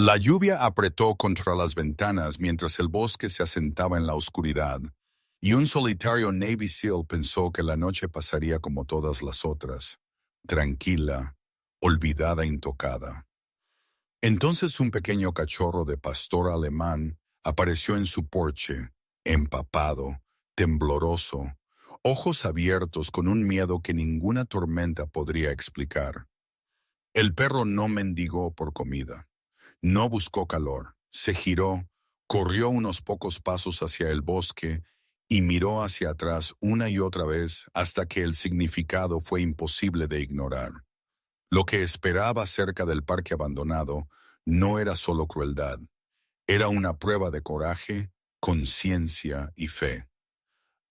La lluvia apretó contra las ventanas mientras el bosque se asentaba en la oscuridad, y un solitario Navy SEAL pensó que la noche pasaría como todas las otras, tranquila, olvidada, intocada. Entonces un pequeño cachorro de pastor alemán apareció en su porche, empapado, tembloroso, ojos abiertos con un miedo que ninguna tormenta podría explicar. El perro no mendigó por comida. No buscó calor, se giró, corrió unos pocos pasos hacia el bosque y miró hacia atrás una y otra vez hasta que el significado fue imposible de ignorar. Lo que esperaba cerca del parque abandonado no era solo crueldad, era una prueba de coraje, conciencia y fe.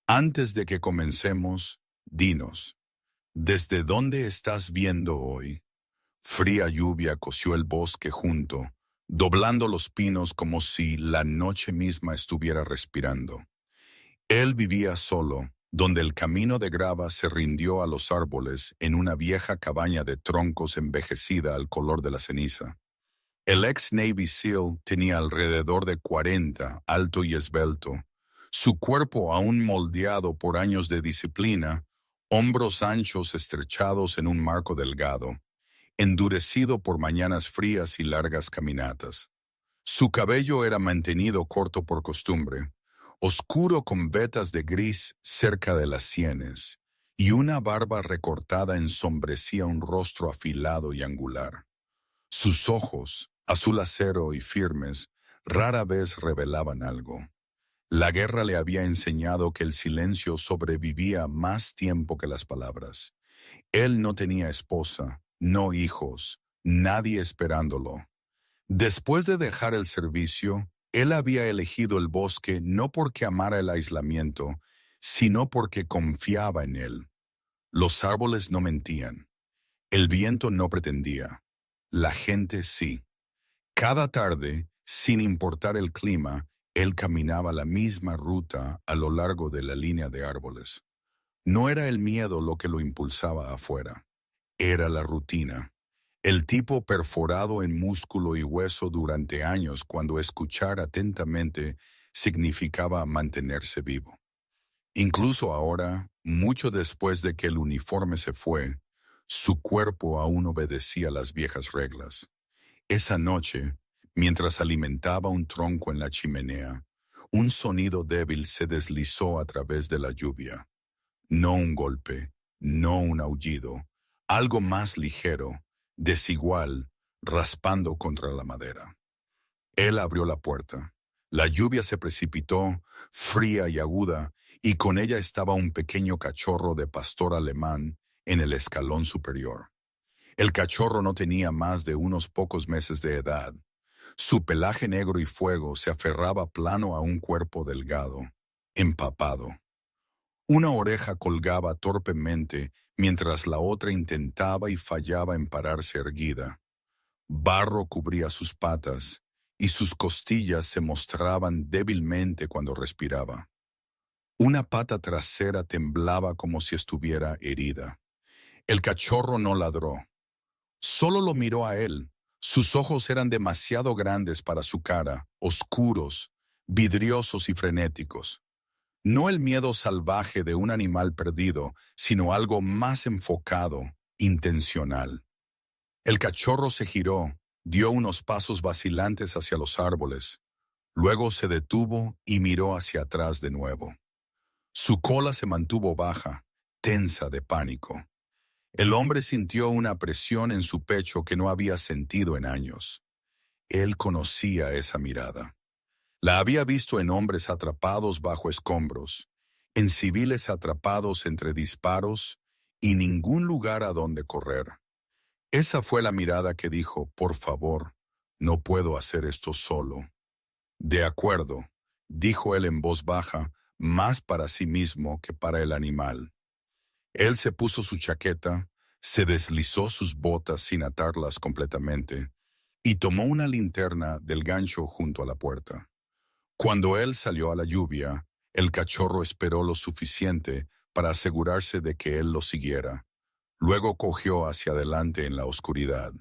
Antes de que comencemos, dinos, ¿desde dónde estás viendo hoy? Fría lluvia cosió el bosque junto, doblando los pinos como si la noche misma estuviera respirando. Él vivía solo, donde el camino de grava se rindió a los árboles en una vieja cabaña de troncos envejecida al color de la ceniza. El ex Navy SEAL tenía alrededor de 40, alto y esbelto, su cuerpo aún moldeado por años de disciplina, hombros anchos estrechados en un marco delgado, endurecido por mañanas frías y largas caminatas. Su cabello era mantenido corto por costumbre, oscuro con vetas de gris cerca de las sienes, y una barba recortada ensombrecía un rostro afilado y angular. Sus ojos, azul acero y firmes, rara vez revelaban algo. La guerra le había enseñado que el silencio sobrevivía más tiempo que las palabras. Él no tenía esposa, no hijos, nadie esperándolo. Después de dejar el servicio, él había elegido el bosque no porque amara el aislamiento, sino porque confiaba en él. Los árboles no mentían. El viento no pretendía. La gente sí. Cada tarde, sin importar el clima, él caminaba la misma ruta a lo largo de la línea de árboles. No era el miedo lo que lo impulsaba afuera. Era la rutina. El tipo perforado en músculo y hueso durante años cuando escuchar atentamente significaba mantenerse vivo. Incluso ahora, mucho después de que el uniforme se fue, su cuerpo aún obedecía las viejas reglas. Esa noche, mientras alimentaba un tronco en la chimenea, un sonido débil se deslizó a través de la lluvia. No un golpe, no un aullido, algo más ligero, desigual, raspando contra la madera. Él abrió la puerta. La lluvia se precipitó, fría y aguda, y con ella estaba un pequeño cachorro de pastor alemán en el escalón superior. El cachorro no tenía más de unos pocos meses de edad. Su pelaje negro y fuego se aferraba plano a un cuerpo delgado, empapado. Una oreja colgaba torpemente mientras la otra intentaba y fallaba en pararse erguida. Barro cubría sus patas y sus costillas se mostraban débilmente cuando respiraba. Una pata trasera temblaba como si estuviera herida. El cachorro no ladró. Solo lo miró a él. Sus ojos eran demasiado grandes para su cara, oscuros, vidriosos y frenéticos. No el miedo salvaje de un animal perdido, sino algo más enfocado, intencional. El cachorro se giró, dio unos pasos vacilantes hacia los árboles, luego se detuvo y miró hacia atrás de nuevo. Su cola se mantuvo baja, tensa de pánico. El hombre sintió una presión en su pecho que no había sentido en años. Él conocía esa mirada. La había visto en hombres atrapados bajo escombros, en civiles atrapados entre disparos y ningún lugar a donde correr. Esa fue la mirada que dijo, por favor, no puedo hacer esto solo. De acuerdo, dijo él en voz baja, más para sí mismo que para el animal. Él se puso su chaqueta, se deslizó sus botas sin atarlas completamente y tomó una linterna del gancho junto a la puerta. Cuando él salió a la lluvia, el cachorro esperó lo suficiente para asegurarse de que él lo siguiera. Luego cogió hacia adelante en la oscuridad.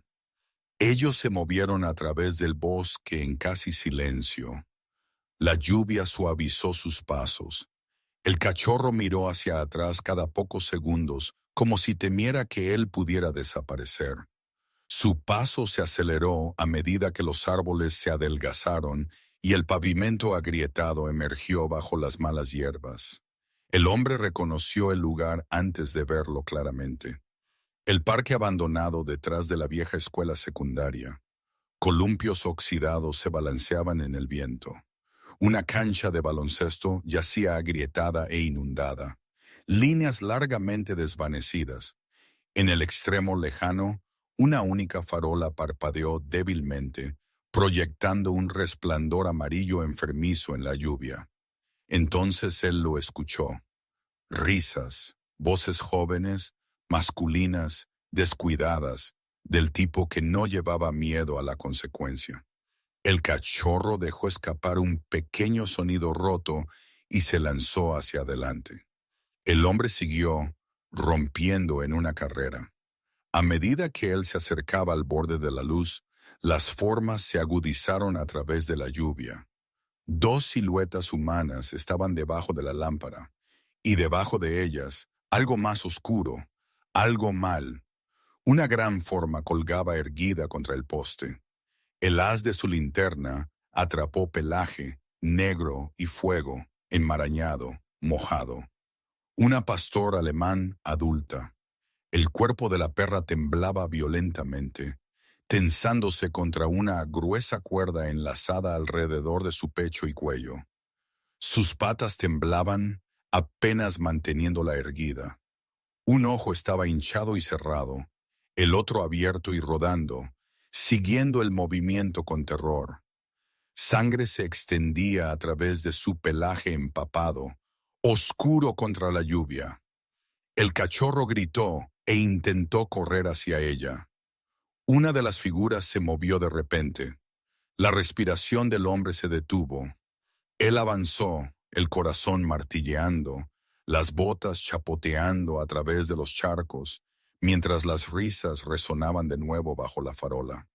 Ellos se movieron a través del bosque en casi silencio. La lluvia suavizó sus pasos. El cachorro miró hacia atrás cada pocos segundos, como si temiera que él pudiera desaparecer. Su paso se aceleró a medida que los árboles se adelgazaron y el pavimento agrietado emergió bajo las malas hierbas. El hombre reconoció el lugar antes de verlo claramente. El parque abandonado detrás de la vieja escuela secundaria. Columpios oxidados se balanceaban en el viento. Una cancha de baloncesto yacía agrietada e inundada. Líneas largamente desvanecidas. En el extremo lejano, una única farola parpadeó débilmente, proyectando un resplandor amarillo enfermizo en la lluvia. Entonces él lo escuchó. Risas, voces jóvenes, masculinas, descuidadas, del tipo que no llevaba miedo a la consecuencia. El cachorro dejó escapar un pequeño sonido roto y se lanzó hacia adelante. El hombre siguió, rompiendo en una carrera. A medida que él se acercaba al borde de la luz, las formas se agudizaron a través de la lluvia. Dos siluetas humanas estaban debajo de la lámpara, y debajo de ellas, algo más oscuro, algo mal. Una gran forma colgaba erguida contra el poste. El haz de su linterna atrapó pelaje, negro y fuego, enmarañado, mojado. Una pastora alemán adulta. El cuerpo de la perra temblaba violentamente, tensándose contra una gruesa cuerda enlazada alrededor de su pecho y cuello. Sus patas temblaban, apenas manteniéndola erguida. Un ojo estaba hinchado y cerrado, el otro abierto y rodando, siguiendo el movimiento con terror. Sangre se extendía a través de su pelaje empapado, oscuro contra la lluvia. El cachorro gritó e intentó correr hacia ella. Una de las figuras se movió de repente. La respiración del hombre se detuvo. Él avanzó, el corazón martilleando, las botas chapoteando a través de los charcos, mientras las risas resonaban de nuevo bajo la farola.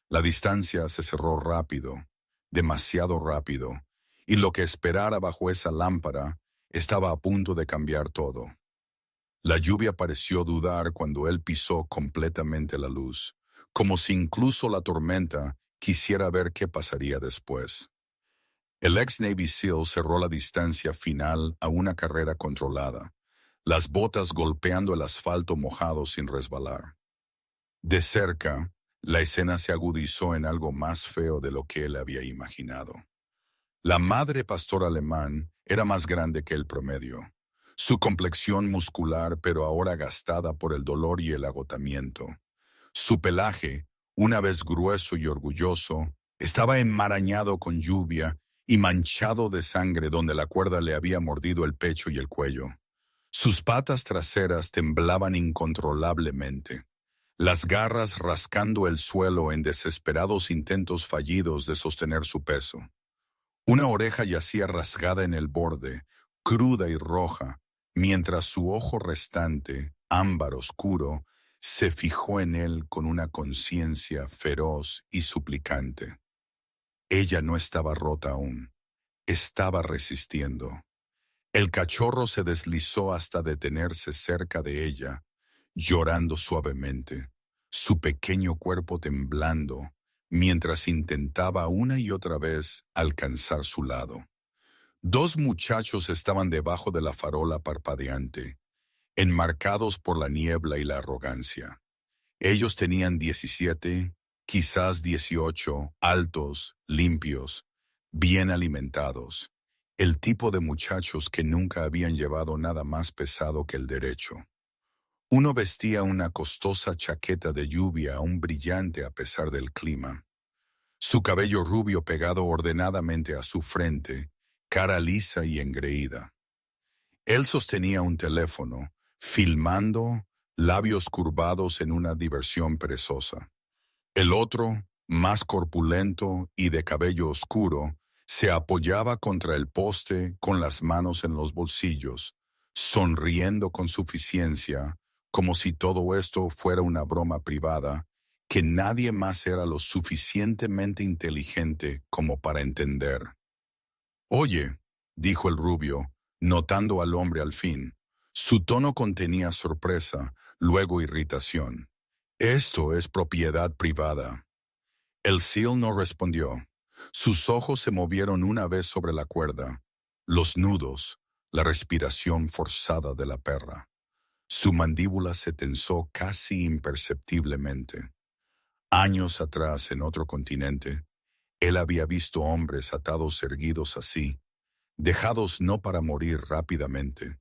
La distancia se cerró rápido, demasiado rápido, y lo que esperara bajo esa lámpara estaba a punto de cambiar todo. La lluvia pareció dudar cuando él pisó completamente la luz, como si incluso la tormenta quisiera ver qué pasaría después. El ex Navy SEAL cerró la distancia final a una carrera controlada, las botas golpeando el asfalto mojado sin resbalar. De cerca, la escena se agudizó en algo más feo de lo que él había imaginado. La madre pastor alemán era más grande que el promedio. Su complexión muscular, pero ahora gastada por el dolor y el agotamiento. Su pelaje, una vez grueso y orgulloso, estaba enmarañado con lluvia y manchado de sangre donde la cuerda le había mordido el pecho y el cuello. Sus patas traseras temblaban incontrolablemente, las garras rascando el suelo en desesperados intentos fallidos de sostener su peso. Una oreja yacía rasgada en el borde, cruda y roja, mientras su ojo restante, ámbar oscuro, se fijó en él con una conciencia feroz y suplicante. Ella no estaba rota aún, estaba resistiendo. El cachorro se deslizó hasta detenerse cerca de ella, llorando suavemente, su pequeño cuerpo temblando, mientras intentaba una y otra vez alcanzar su lado. Dos muchachos estaban debajo de la farola parpadeante, enmarcados por la niebla y la arrogancia. Ellos tenían 17, quizás 18, altos, limpios, bien alimentados, el tipo de muchachos que nunca habían llevado nada más pesado que el derecho. Uno vestía una costosa chaqueta de lluvia aún brillante a pesar del clima. Su cabello rubio pegado ordenadamente a su frente, cara lisa y engreída. Él sostenía un teléfono, filmando, labios curvados en una diversión perezosa. El otro, más corpulento y de cabello oscuro, se apoyaba contra el poste con las manos en los bolsillos, sonriendo con suficiencia, como si todo esto fuera una broma privada, que nadie más era lo suficientemente inteligente como para entender. «Oye», dijo el rubio, notando al hombre al fin. Su tono contenía sorpresa, luego irritación. «Esto es propiedad privada». El SEAL no respondió. Sus ojos se movieron una vez sobre la cuerda, los nudos, la respiración forzada de la perra. Su mandíbula se tensó casi imperceptiblemente. Años atrás, en otro continente, él había visto hombres atados erguidos así, dejados no para morir rápidamente,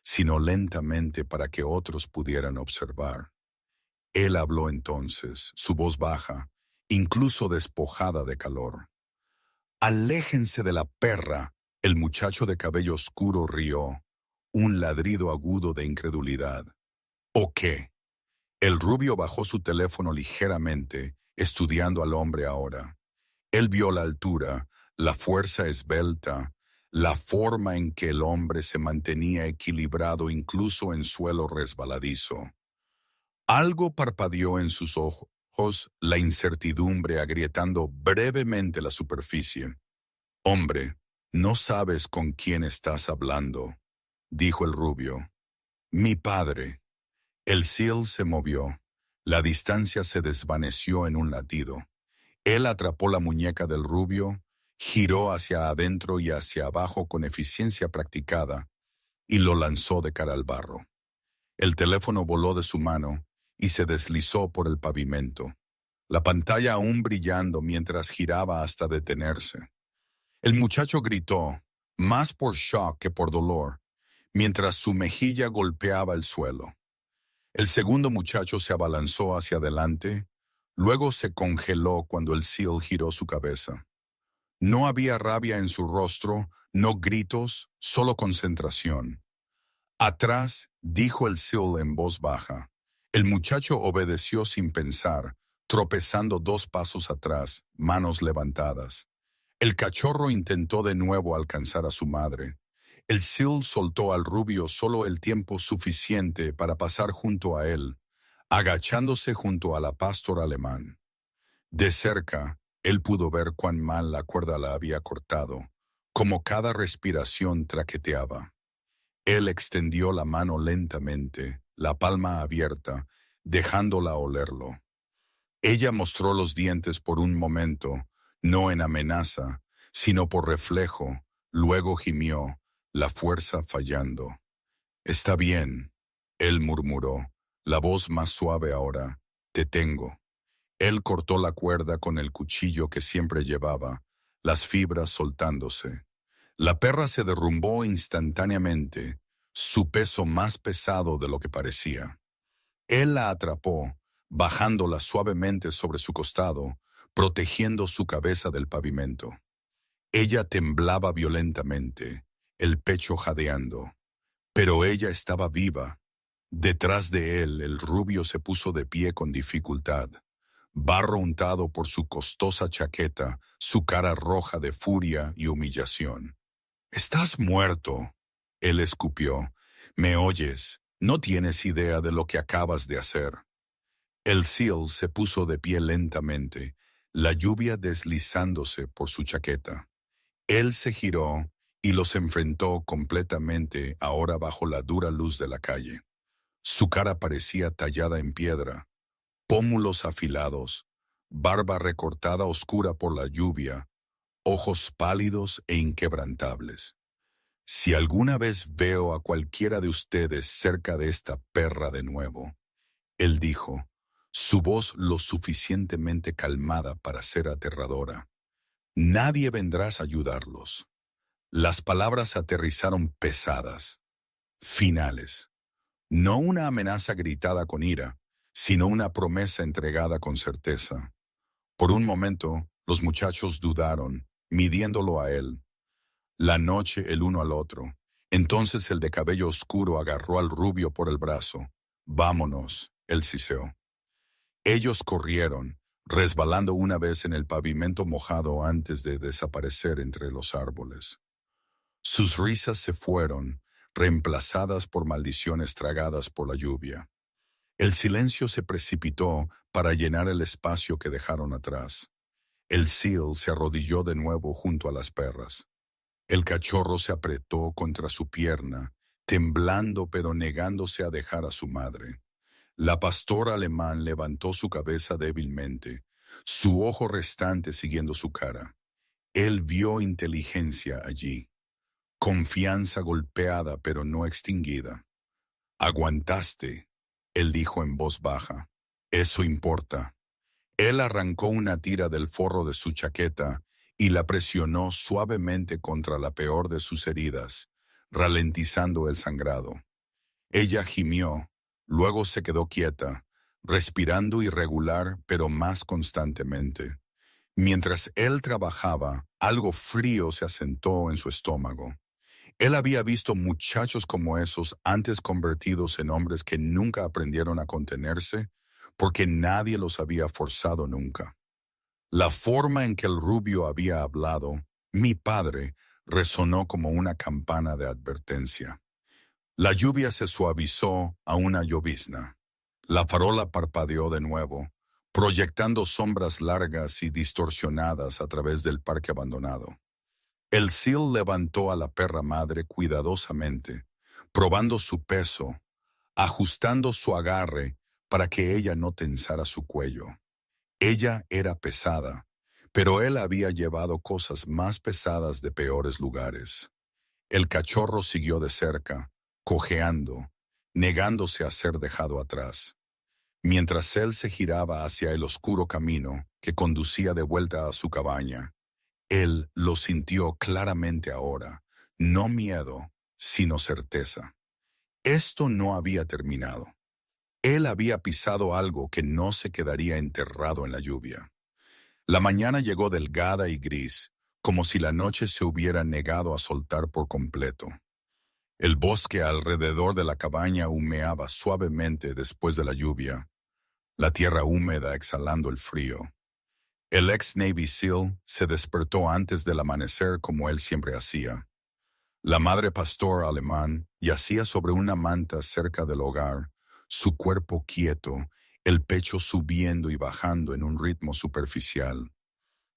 sino lentamente para que otros pudieran observar. Él habló entonces, su voz baja, incluso despojada de calor. «Aléjense de la perra», el muchacho de cabello oscuro rió, un ladrido agudo de incredulidad. «¿O qué?» El rubio bajó su teléfono ligeramente, estudiando al hombre ahora. Él vio la altura, la fuerza esbelta, la forma en que el hombre se mantenía equilibrado incluso en suelo resbaladizo. Algo parpadeó en sus ojos, la incertidumbre agrietando brevemente la superficie. «Hombre, no sabes con quién estás hablando», dijo el rubio. «Mi padre». El SEAL se movió. La distancia se desvaneció en un latido. Él atrapó la muñeca del rubio, giró hacia adentro y hacia abajo con eficiencia practicada, y lo lanzó de cara al barro. El teléfono voló de su mano y se deslizó por el pavimento, la pantalla aún brillando mientras giraba hasta detenerse. El muchacho gritó, más por shock que por dolor, mientras su mejilla golpeaba el suelo. El segundo muchacho se abalanzó hacia adelante, luego se congeló cuando el SEAL giró su cabeza. No había rabia en su rostro, no gritos, solo concentración. «Atrás», dijo el SEAL en voz baja. El muchacho obedeció sin pensar, tropezando 2 pasos atrás, manos levantadas. El cachorro intentó de nuevo alcanzar a su madre. El SEAL soltó al rubio solo el tiempo suficiente para pasar junto a él, agachándose junto a la pastor alemán. De cerca, él pudo ver cuán mal la cuerda la había cortado, como cada respiración traqueteaba. Él extendió la mano lentamente, la palma abierta, dejándola olerlo. Ella mostró los dientes por un momento, no en amenaza, sino por reflejo, luego gimió, la fuerza fallando. «Está bien», él murmuró, la voz más suave ahora. «Te tengo». Él cortó la cuerda con el cuchillo que siempre llevaba, las fibras soltándose. La perra se derrumbó instantáneamente, su peso más pesado de lo que parecía. Él la atrapó, bajándola suavemente sobre su costado, protegiendo su cabeza del pavimento. Ella temblaba violentamente, el pecho jadeando. Pero ella estaba viva. Detrás de él, el rubio se puso de pie con dificultad, barro untado por su costosa chaqueta, su cara roja de furia y humillación. «Estás muerto», él escupió. «¿Me oyes? No tienes idea de lo que acabas de hacer». El SEAL se puso de pie lentamente, la lluvia deslizándose por su chaqueta. Él se giró y los enfrentó completamente ahora bajo la dura luz de la calle. Su cara parecía tallada en piedra, pómulos afilados, barba recortada oscura por la lluvia, ojos pálidos e inquebrantables. «Si alguna vez veo a cualquiera de ustedes cerca de esta perra de nuevo», él dijo, su voz lo suficientemente calmada para ser aterradora, «nadie vendrá a ayudarlos». Las palabras aterrizaron pesadas, finales. No una amenaza gritada con ira, sino una promesa entregada con certeza. Por un momento, los muchachos dudaron, midiéndolo a él. La noche el uno al otro. Entonces el de cabello oscuro agarró al rubio por el brazo. «Vámonos», él siseó. Ellos corrieron, resbalando una vez en el pavimento mojado antes de desaparecer entre los árboles. Sus risas se fueron, reemplazadas por maldiciones tragadas por la lluvia. El silencio se precipitó para llenar el espacio que dejaron atrás. El Seal se arrodilló de nuevo junto a las perras. El cachorro se apretó contra su pierna, temblando pero negándose a dejar a su madre. La pastora alemán levantó su cabeza débilmente, su ojo restante siguiendo su cara. Él vio inteligencia allí, confianza golpeada pero no extinguida. Aguantaste, él dijo en voz baja. Eso importa. Él arrancó una tira del forro de su chaqueta y la presionó suavemente contra la peor de sus heridas, ralentizando el sangrado. Ella gimió, luego se quedó quieta, respirando irregular pero más constantemente. Mientras él trabajaba, algo frío se asentó en su estómago. Él había visto muchachos como esos antes convertidos en hombres que nunca aprendieron a contenerse porque nadie los había forzado nunca. La forma en que el rubio había hablado, mi padre, resonó como una campana de advertencia. La lluvia se suavizó a una llovizna. La farola parpadeó de nuevo, proyectando sombras largas y distorsionadas a través del parque abandonado. El Seal levantó a la perra madre cuidadosamente, probando su peso, ajustando su agarre para que ella no tensara su cuello. Ella era pesada, pero él había llevado cosas más pesadas de peores lugares. El cachorro siguió de cerca, cojeando, negándose a ser dejado atrás. Mientras él se giraba hacia el oscuro camino que conducía de vuelta a su cabaña, él lo sintió claramente ahora, no miedo, sino certeza. Esto no había terminado. Él había pisado algo que no se quedaría enterrado en la lluvia. La mañana llegó delgada y gris, como si la noche se hubiera negado a soltar por completo. El bosque alrededor de la cabaña humeaba suavemente después de la lluvia, la tierra húmeda exhalando el frío. El ex Navy SEAL se despertó antes del amanecer como él siempre hacía. La madre pastor alemán yacía sobre una manta cerca del hogar, su cuerpo quieto, el pecho subiendo y bajando en un ritmo superficial.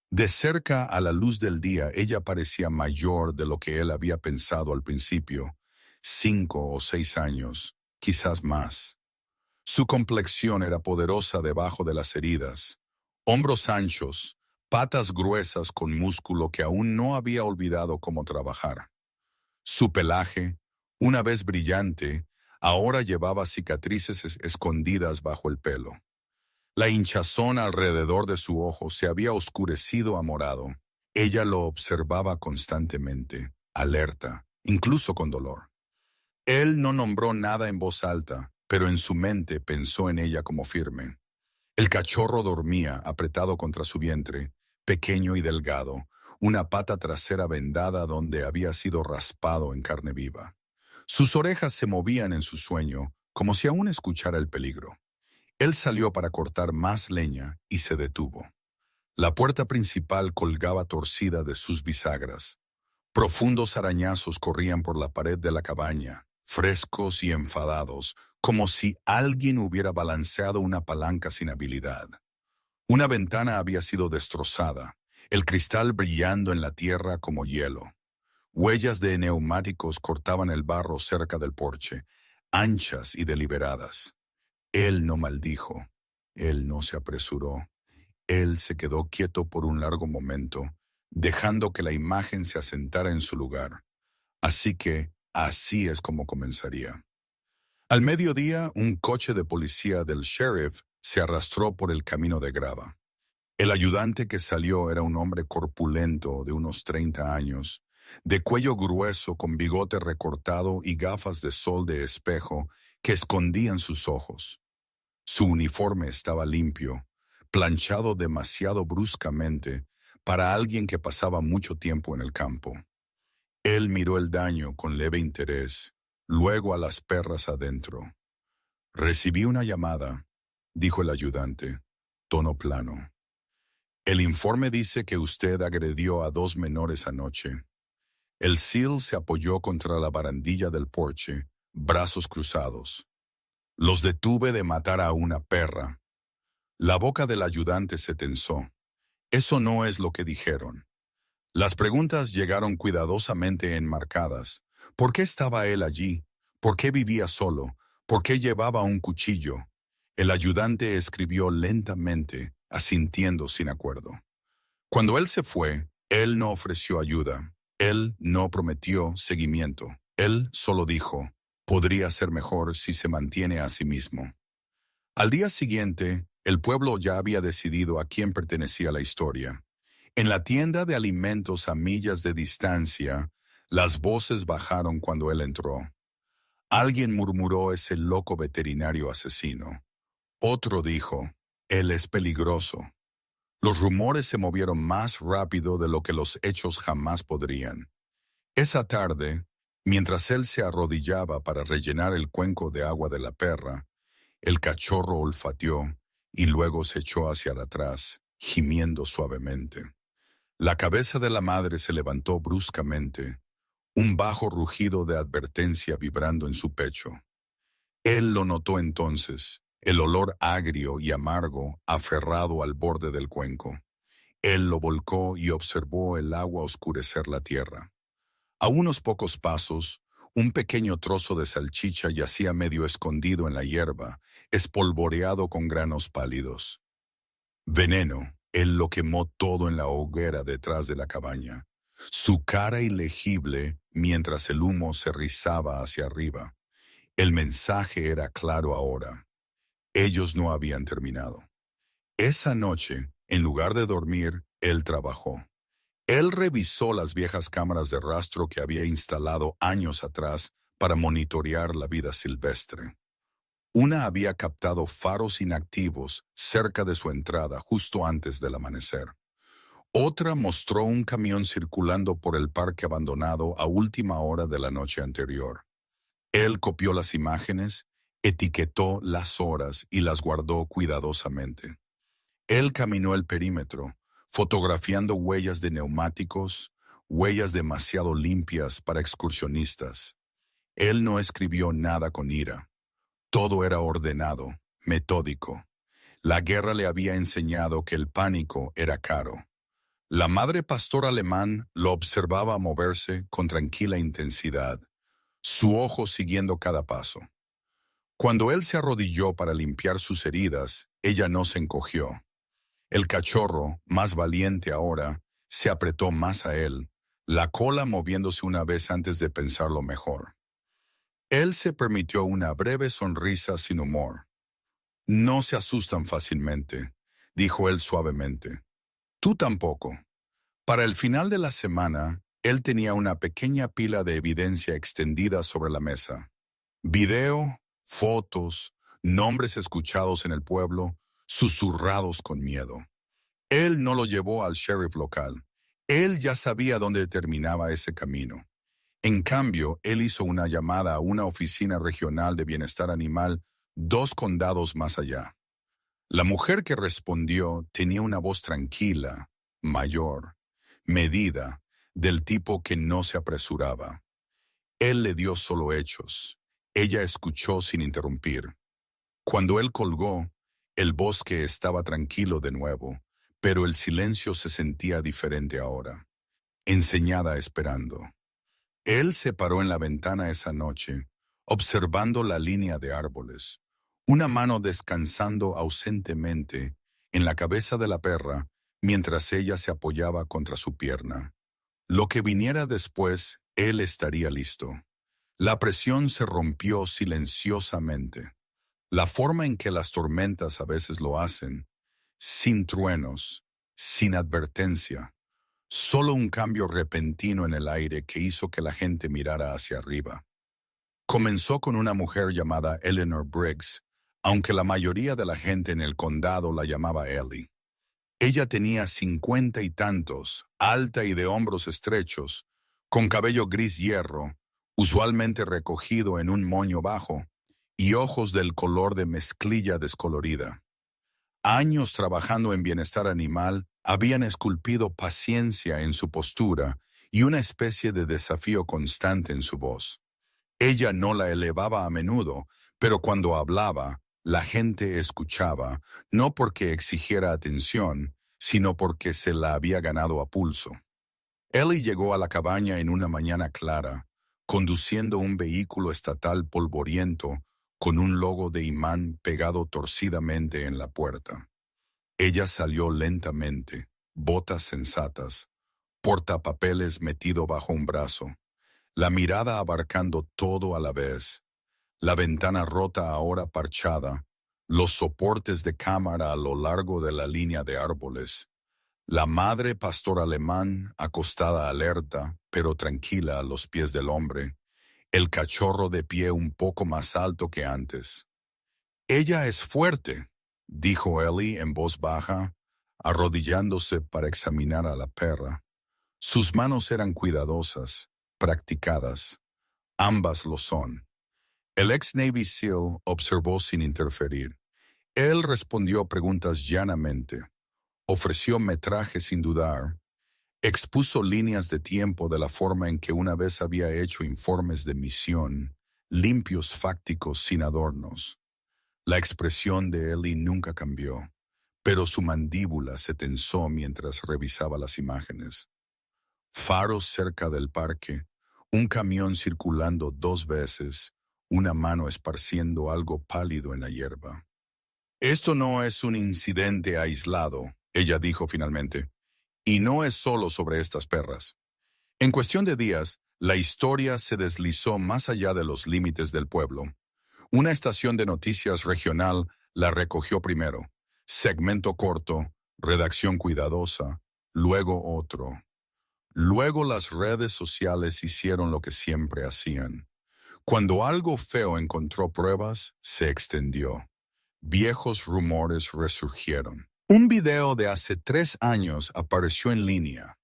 De cerca a la luz del día ella parecía mayor de lo que él había pensado al principio, 5 o 6 años, quizás más. Su complexión era poderosa debajo de las heridas, hombros anchos, patas gruesas con músculo que aún no había olvidado cómo trabajar. Su pelaje, una vez brillante, ahora llevaba cicatrices escondidas bajo el pelo. La hinchazón alrededor de su ojo se había oscurecido a morado. Ella lo observaba constantemente, alerta, incluso con dolor. Él no nombró nada en voz alta, pero en su mente pensó en ella como firme. El cachorro dormía apretado contra su vientre, pequeño y delgado, una pata trasera vendada donde había sido raspado en carne viva. Sus orejas se movían en su sueño, como si aún escuchara el peligro. Él salió para cortar más leña y se detuvo. La puerta principal colgaba torcida de sus bisagras. Profundos arañazos corrían por la pared de la cabaña, frescos y enfadados, como si alguien hubiera balanceado una palanca sin habilidad. Una ventana había sido destrozada, el cristal brillando en la tierra como hielo. Huellas de neumáticos cortaban el barro cerca del porche, anchas y deliberadas. Él no maldijo, él no se apresuró. Él se quedó quieto por un largo momento, dejando que la imagen se asentara en su lugar. Así que, así es como comenzaría. Al mediodía, un coche de policía del sheriff se arrastró por el camino de grava. El ayudante que salió era un hombre corpulento de unos 30 años, de cuello grueso con bigote recortado y gafas de sol de espejo que escondían sus ojos. Su uniforme estaba limpio, planchado demasiado bruscamente para alguien que pasaba mucho tiempo en el campo. Él miró el daño con leve interés, luego a las perras adentro. «Recibí una llamada», dijo el ayudante, tono plano. «El informe dice que usted agredió a 2 menores anoche». El SEAL se apoyó contra la barandilla del porche, brazos cruzados. Los detuve de matar a una perra. La boca del ayudante se tensó. Eso no es lo que dijeron. Las preguntas llegaron cuidadosamente enmarcadas. ¿Por qué estaba él allí? ¿Por qué vivía solo? ¿Por qué llevaba un cuchillo? El ayudante escribió lentamente, asintiendo sin acuerdo. Cuando él se fue, él no ofreció ayuda. Él no prometió seguimiento. Él solo dijo, podría ser mejor si se mantiene a sí mismo. Al día siguiente, el pueblo ya había decidido a quién pertenecía la historia. En la tienda de alimentos a millas de distancia, las voces bajaron cuando él entró. Alguien murmuró ese loco veterinario asesino. Otro dijo, él es peligroso. Los rumores se movieron más rápido de lo que los hechos jamás podrían. Esa tarde, mientras él se arrodillaba para rellenar el cuenco de agua de la perra, el cachorro olfateó y luego se echó hacia atrás, gimiendo suavemente. La cabeza de la madre se levantó bruscamente, un bajo rugido de advertencia vibrando en su pecho. Él lo notó entonces, el olor agrio y amargo aferrado al borde del cuenco. Él lo volcó y observó el agua oscurecer la tierra. A unos pocos pasos, un pequeño trozo de salchicha yacía medio escondido en la hierba, espolvoreado con granos pálidos. Veneno, él lo quemó todo en la hoguera detrás de la cabaña, su cara ilegible mientras el humo se rizaba hacia arriba. El mensaje era claro ahora. Ellos no habían terminado. Esa noche, en lugar de dormir, él trabajó. Él revisó las viejas cámaras de rastro que había instalado años atrás para monitorear la vida silvestre. Una había captado faros inactivos cerca de su entrada justo antes del amanecer. Otra mostró un camión circulando por el parque abandonado a última hora de la noche anterior. Él copió las imágenes, etiquetó las horas y las guardó cuidadosamente. Él caminó el perímetro, fotografiando huellas de neumáticos, huellas demasiado limpias para excursionistas. Él no escribió nada con ira. Todo era ordenado, metódico. La guerra le había enseñado que el pánico era caro. La madre pastor alemán lo observaba moverse con tranquila intensidad, su ojo siguiendo cada paso. Cuando él se arrodilló para limpiar sus heridas, ella no se encogió. El cachorro, más valiente ahora, se apretó más a él, la cola moviéndose una vez antes de pensarlo mejor. Él se permitió una breve sonrisa sin humor. No se asustan fácilmente, dijo él suavemente. Tú tampoco. Para el final de la semana, él tenía una pequeña pila de evidencia extendida sobre la mesa. Video, fotos, nombres escuchados en el pueblo, susurrados con miedo. Él no lo llevó al sheriff local. Él ya sabía dónde terminaba ese camino. En cambio, él hizo una llamada a una oficina regional de bienestar animal 2 condados más allá. La mujer que respondió tenía una voz tranquila, mayor, medida, del tipo que no se apresuraba. Él le dio solo hechos. Ella escuchó sin interrumpir. Cuando él colgó, el bosque estaba tranquilo de nuevo, pero el silencio se sentía diferente ahora, enseñada esperando. Él se paró en la ventana esa noche, observando la línea de árboles, una mano descansando ausentemente en la cabeza de la perra mientras ella se apoyaba contra su pierna. Lo que viniera después, él estaría listo. La presión se rompió silenciosamente. La forma en que las tormentas a veces lo hacen, sin truenos, sin advertencia, solo un cambio repentino en el aire que hizo que la gente mirara hacia arriba. Comenzó con una mujer llamada Eleanor Briggs, aunque la mayoría de la gente en el condado la llamaba Ellie. Ella tenía 50 y tantos, alta y de hombros estrechos, con cabello gris hierro, usualmente recogido en un moño bajo, y ojos del color de mezclilla descolorida. Años trabajando en bienestar animal habían esculpido paciencia en su postura y una especie de desafío constante en su voz. Ella no la elevaba a menudo, Pero cuando hablaba, la gente escuchaba, no porque exigiera atención, sino porque se la había ganado a pulso. Ellie llegó a la cabaña en una mañana clara, conduciendo un vehículo estatal polvoriento con un logo de imán pegado torcidamente en la puerta. Ella salió lentamente, botas sensatas, portapapeles metido bajo un brazo, la mirada abarcando todo a la vez, la ventana rota ahora parchada, los soportes de cámara a lo largo de la línea de árboles, la madre pastor alemán acostada alerta, pero tranquila a los pies del hombre, el cachorro de pie un poco más alto que antes. «Ella es fuerte», dijo Ellie en voz baja, arrodillándose para examinar a la perra. Sus manos eran cuidadosas, practicadas. Ambas lo son. El ex Navy SEAL observó sin interferir. Él respondió preguntas llanamente. Ofreció metraje sin dudar. Expuso líneas de tiempo de la forma en que una vez había hecho informes de misión, limpios, fácticos, sin adornos. La expresión de Ellie nunca cambió, pero su mandíbula se tensó mientras revisaba las imágenes. Faros cerca del parque, un camión circulando 2 veces, una mano esparciendo algo pálido en la hierba. «Esto no es un incidente aislado», ella dijo finalmente, «y no es solo sobre estas perras». En cuestión de días, la historia se deslizó más allá de los límites del pueblo. Una estación de noticias regional la recogió primero. Segmento corto, redacción cuidadosa, luego otro. Luego las redes sociales hicieron lo que siempre hacían. Cuando algo feo encontró pruebas, se extendió. Viejos rumores resurgieron. Un video de hace 3 años apareció en línea,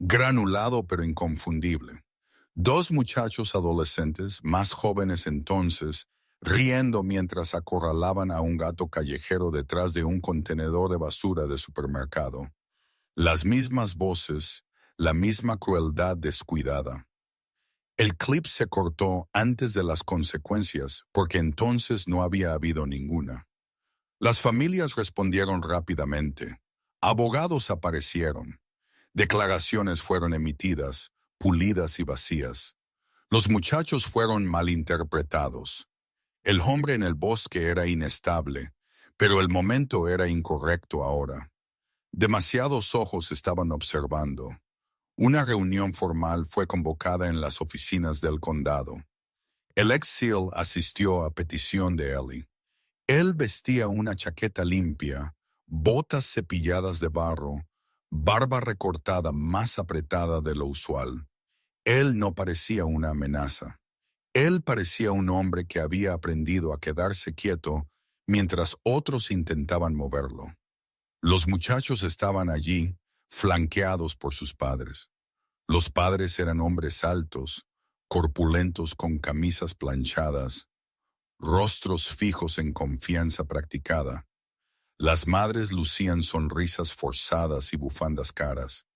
granulado pero inconfundible. 2 muchachos adolescentes, más jóvenes entonces, riendo mientras acorralaban a un gato callejero detrás de un contenedor de basura de supermercado. Las mismas voces, la misma crueldad descuidada. El clip se cortó antes de las consecuencias porque entonces no había habido ninguna. Las familias respondieron rápidamente. Abogados aparecieron. Declaraciones fueron emitidas, pulidas y vacías. Los muchachos fueron malinterpretados. El hombre en el bosque era inestable, pero el momento era incorrecto ahora. Demasiados ojos estaban observando. Una reunión formal fue convocada en las oficinas del condado. El ex SEAL asistió a petición de Ellie. Él vestía una chaqueta limpia, botas cepilladas de barro, barba recortada más apretada de lo usual. Él no parecía una amenaza. Él parecía un hombre que había aprendido a quedarse quieto mientras otros intentaban moverlo. Los muchachos estaban allí, flanqueados por sus padres. Los padres eran hombres altos, corpulentos con camisas planchadas, rostros fijos en confianza practicada. Las madres lucían sonrisas forzadas y bufandas caras,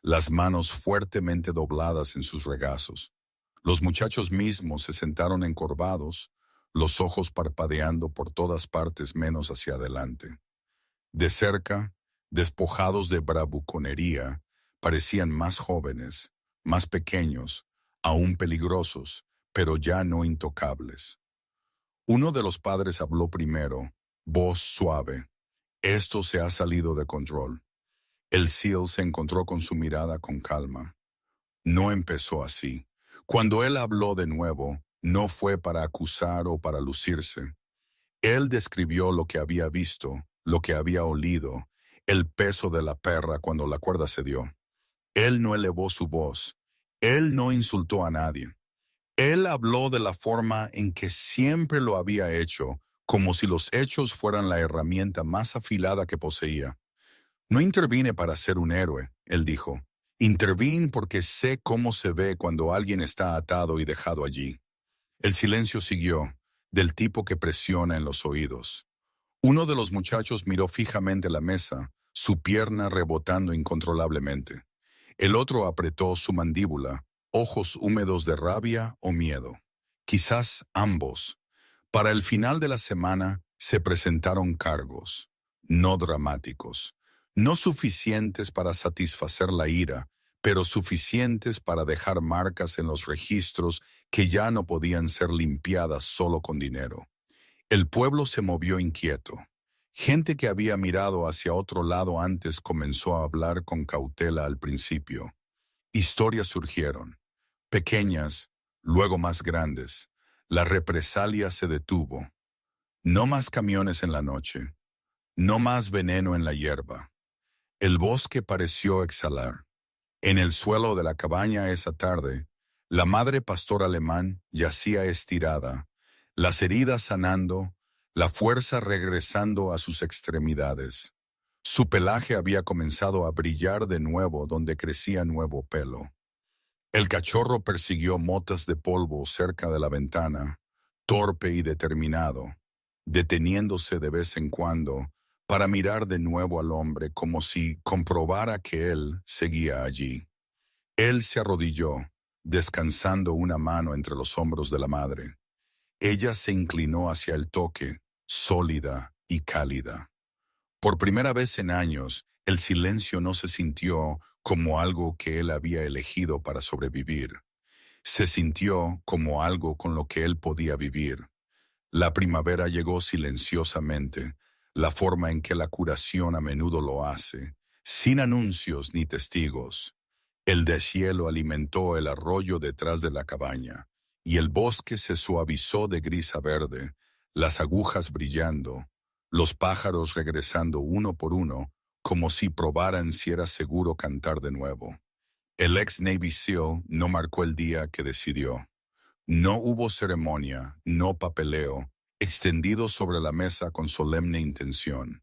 las manos fuertemente dobladas en sus regazos. Los muchachos mismos se sentaron encorvados, los ojos parpadeando por todas partes menos hacia adelante. De cerca, despojados de bravuconería, parecían más jóvenes, más pequeños, aún peligrosos, pero ya no intocables. Uno de los padres habló primero, voz suave. «Esto se ha salido de control». El SEAL se encontró con su mirada con calma. No empezó así. Cuando él habló de nuevo, no fue para acusar o para lucirse. Él describió lo que había visto, lo que había olido, el peso de la perra cuando la cuerda se dio. Él no elevó su voz. Él no insultó a nadie. Él habló de la forma en que siempre lo había hecho, como si los hechos fueran la herramienta más afilada que poseía. «No intervine para ser un héroe», él dijo. «Intervine porque sé cómo se ve cuando alguien está atado y dejado allí». El silencio siguió, del tipo que presiona en los oídos. Uno de los muchachos miró fijamente la mesa, su pierna rebotando incontrolablemente. El otro apretó su mandíbula, ojos húmedos de rabia o miedo. Quizás ambos. Para el final de la semana se presentaron cargos, no dramáticos, no suficientes para satisfacer la ira, pero suficientes para dejar marcas en los registros que ya no podían ser limpiadas solo con dinero. El pueblo se movió inquieto. Gente que había mirado hacia otro lado antes comenzó a hablar con cautela al principio. Historias surgieron, pequeñas, luego más grandes. La represalia se detuvo. No más camiones en la noche, no más veneno en la hierba. El bosque pareció exhalar. En el suelo de la cabaña esa tarde, la madre pastor alemán yacía estirada, las heridas sanando, la fuerza regresando a sus extremidades. Su pelaje había comenzado a brillar de nuevo donde crecía nuevo pelo. El cachorro persiguió motas de polvo cerca de la ventana, torpe y determinado, deteniéndose de vez en cuando para mirar de nuevo al hombre como si comprobara que él seguía allí. Él se arrodilló, descansando una mano entre los hombros de la madre. Ella se inclinó hacia el toque, sólida y cálida. Por primera vez en años, el silencio no se sintió como algo que él había elegido para sobrevivir. Se sintió como algo con lo que él podía vivir. La primavera llegó silenciosamente, la forma en que la curación a menudo lo hace, sin anuncios ni testigos. El deshielo alimentó el arroyo detrás de la cabaña, y el bosque se suavizó de gris a verde, las agujas brillando, los pájaros regresando uno por uno, como si probaran si era seguro cantar de nuevo. El ex Navy SEAL no marcó el día que decidió. No hubo ceremonia, no papeleo, extendido sobre la mesa con solemne intención.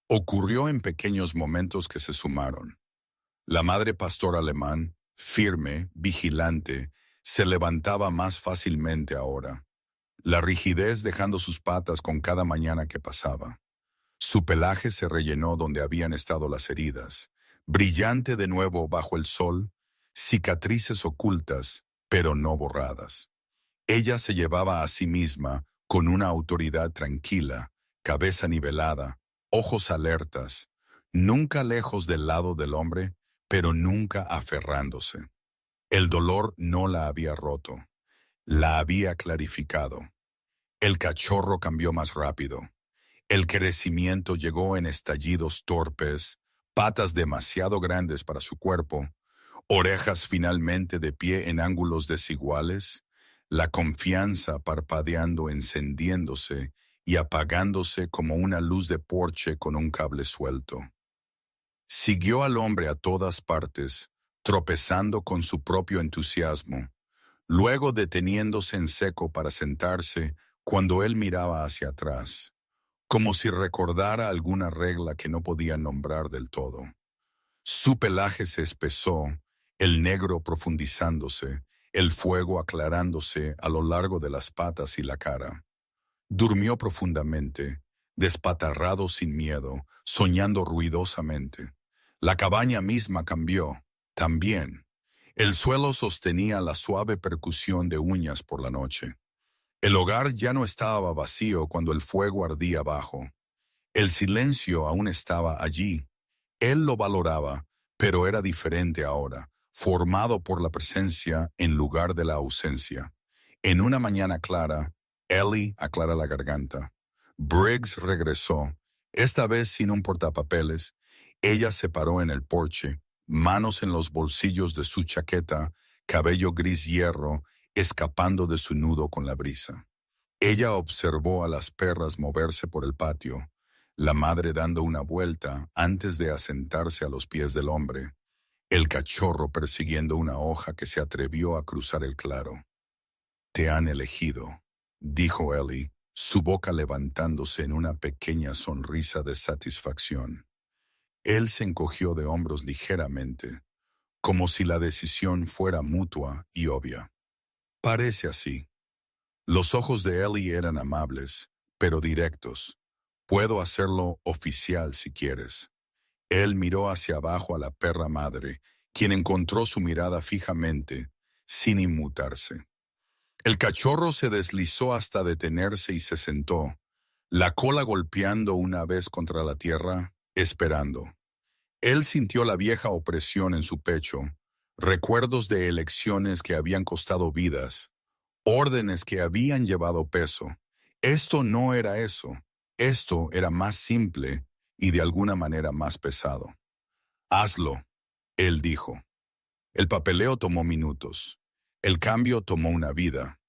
Ocurrió en pequeños momentos que se sumaron. La madre pastor alemán, firme, vigilante, se levantaba más fácilmente ahora, la rigidez dejando sus patas con cada mañana que pasaba. Su pelaje se rellenó donde habían estado las heridas, brillante de nuevo bajo el sol, cicatrices ocultas, pero no borradas. Ella se llevaba a sí misma con una autoridad tranquila, cabeza nivelada, ojos alertas, nunca lejos del lado del hombre, pero nunca aferrándose. El dolor no la había roto, la había clarificado. El cachorro cambió más rápido. El crecimiento llegó en estallidos torpes, patas demasiado grandes para su cuerpo, orejas finalmente de pie en ángulos desiguales, la confianza parpadeando, encendiéndose y apagándose como una luz de porche con un cable suelto. Siguió al hombre a todas partes, tropezando con su propio entusiasmo, luego deteniéndose en seco para sentarse cuando él miraba hacia atrás, como si recordara alguna regla que no podía nombrar del todo. Su pelaje se espesó, el negro profundizándose, el fuego aclarándose a lo largo de las patas y la cara. Durmió profundamente, despatarrado sin miedo, soñando ruidosamente. La cabaña misma cambió, también. El suelo sostenía la suave percusión de uñas por la noche. El hogar ya no estaba vacío cuando el fuego ardía abajo. El silencio aún estaba allí. Él lo valoraba, pero era diferente ahora, formado por la presencia en lugar de la ausencia. En una mañana clara, Ellie aclara la garganta. Briggs regresó, esta vez sin un portapapeles. Ella se paró en el porche, manos en los bolsillos de su chaqueta, cabello gris hierro, escapando de su nudo con la brisa. Ella observó a las perras moverse por el patio, la madre dando una vuelta antes de asentarse a los pies del hombre, el cachorro persiguiendo una hoja que se atrevió a cruzar el claro. «Te han elegido», dijo Ellie, su boca levantándose en una pequeña sonrisa de satisfacción. Él se encogió de hombros ligeramente, como si la decisión fuera mutua y obvia. «Parece así». Los ojos de Ellie eran amables, pero directos. «Puedo hacerlo oficial si quieres». Él miró hacia abajo a la perra madre, quien encontró su mirada fijamente, sin inmutarse. El cachorro se deslizó hasta detenerse y se sentó, la cola golpeando una vez contra la tierra, esperando. Él sintió la vieja opresión en su pecho, recuerdos de elecciones que habían costado vidas, órdenes que habían llevado peso. Esto no era eso, esto era más simple y de alguna manera más pesado. Hazlo, él dijo. El papeleo tomó minutos. El cambio tomó una vida.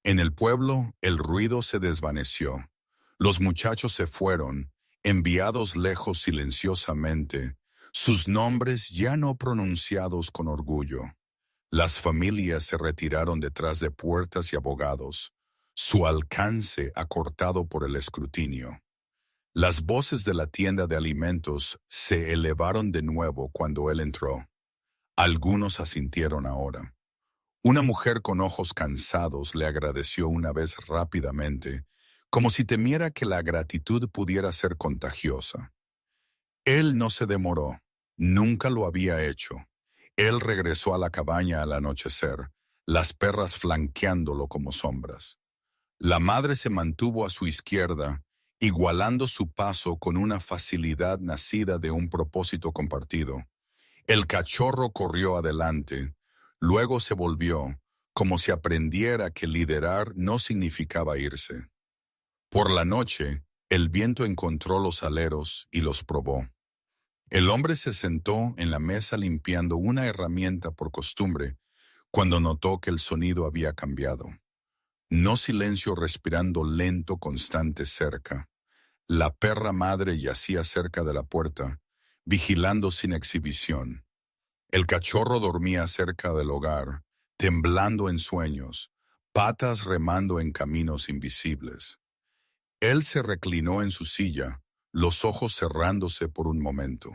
En el pueblo, el ruido se desvaneció. Los muchachos se fueron, enviados lejos silenciosamente, sus nombres ya no pronunciados con orgullo. Las familias se retiraron detrás de puertas y abogados, su alcance acortado por el escrutinio. Las voces de la tienda de alimentos se elevaron de nuevo cuando él entró. Algunos asintieron ahora. Una mujer con ojos cansados le agradeció una vez rápidamente, como si temiera que la gratitud pudiera ser contagiosa. Él no se demoró, nunca lo había hecho. Él regresó a la cabaña al anochecer, las perras flanqueándolo como sombras. La madre se mantuvo a su izquierda, igualando su paso con una facilidad nacida de un propósito compartido. El cachorro corrió adelante, luego se volvió, como si aprendiera que liderar no significaba irse. Por la noche, el viento encontró los aleros y los probó. El hombre se sentó en la mesa limpiando una herramienta por costumbre, cuando notó que el sonido había cambiado. No silencio respirando lento constante cerca. La perra madre yacía cerca de la puerta, vigilando sin exhibición. El cachorro dormía cerca del hogar, temblando en sueños, patas remando en caminos invisibles. Él se reclinó en su silla, los ojos cerrándose por un momento.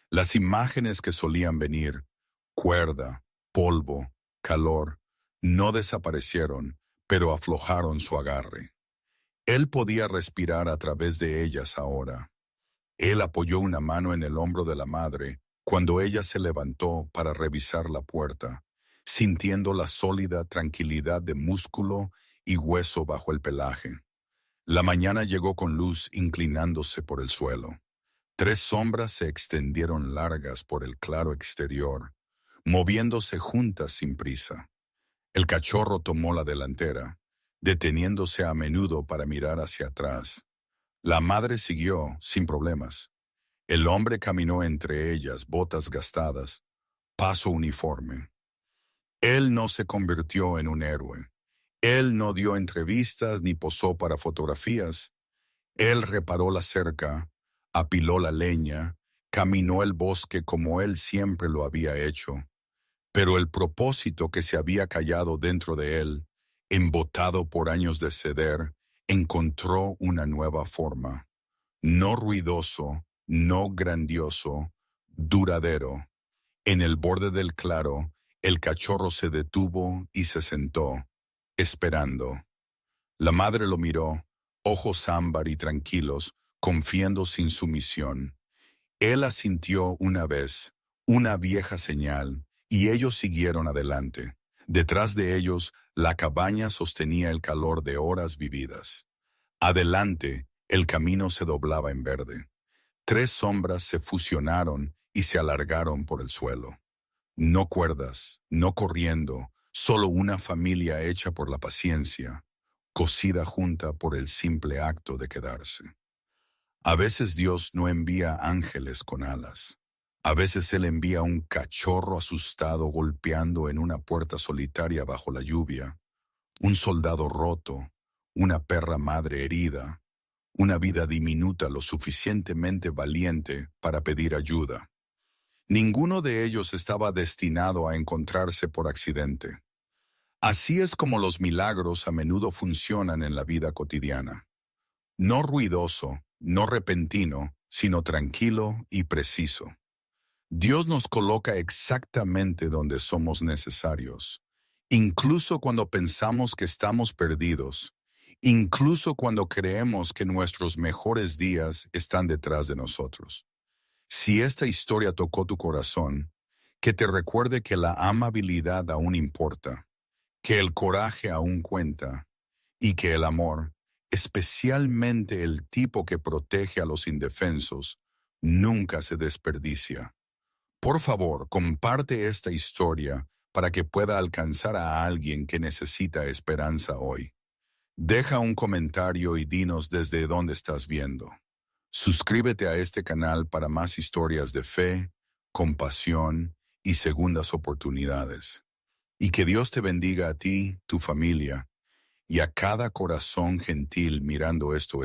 Las imágenes que solían venir, cuerda, polvo, calor, no desaparecieron, pero aflojaron su agarre. Él podía respirar a través de ellas ahora. Él apoyó una mano en el hombro de la madre cuando ella se levantó para revisar la puerta, sintiendo la sólida tranquilidad de músculo y hueso bajo el pelaje. La mañana llegó con luz inclinándose por el suelo. 3 sombras se extendieron largas por el claro exterior, moviéndose juntas sin prisa. El cachorro tomó la delantera, deteniéndose a menudo para mirar hacia atrás. La madre siguió, sin problemas. El hombre caminó entre ellas, botas gastadas, paso uniforme. Él no se convirtió en un héroe. Él no dio entrevistas ni posó para fotografías. Él reparó la cerca, apiló la leña, caminó el bosque como él siempre lo había hecho. Pero el propósito que se había callado dentro de él, embotado por años de ceder, encontró una nueva forma. No ruidoso, no grandioso, duradero. En el borde del claro, el cachorro se detuvo y se sentó, esperando. La madre lo miró, ojos ámbar y tranquilos, confiando sin sumisión. Él asintió una vez, una vieja señal, y ellos siguieron adelante. Detrás de ellos, la cabaña sostenía el calor de horas vividas. Adelante, el camino se doblaba en verde. 3 sombras se fusionaron y se alargaron por el suelo. No cuerdas, no corriendo, solo una familia hecha por la paciencia, cosida junta por el simple acto de quedarse. A veces Dios no envía ángeles con alas. A veces Él envía un cachorro asustado golpeando en una puerta solitaria bajo la lluvia, un soldado roto, una perra madre herida, una vida diminuta lo suficientemente valiente para pedir ayuda. Ninguno de ellos estaba destinado a encontrarse por accidente. Así es como los milagros a menudo funcionan en la vida cotidiana. No ruidoso, no repentino, sino tranquilo y preciso. Dios nos coloca exactamente donde somos necesarios, incluso cuando pensamos que estamos perdidos, incluso cuando creemos que nuestros mejores días están detrás de nosotros. Si esta historia tocó tu corazón, que te recuerde que la amabilidad aún importa, que el coraje aún cuenta y que el amor, especialmente el tipo que protege a los indefensos, nunca se desperdicia. Por favor, comparte esta historia para que pueda alcanzar a alguien que necesita esperanza hoy. Deja un comentario y dinos desde dónde estás viendo. Suscríbete a este canal para más historias de fe, compasión y segundas oportunidades. Y que Dios te bendiga a ti, tu familia, y a cada corazón gentil mirando esto.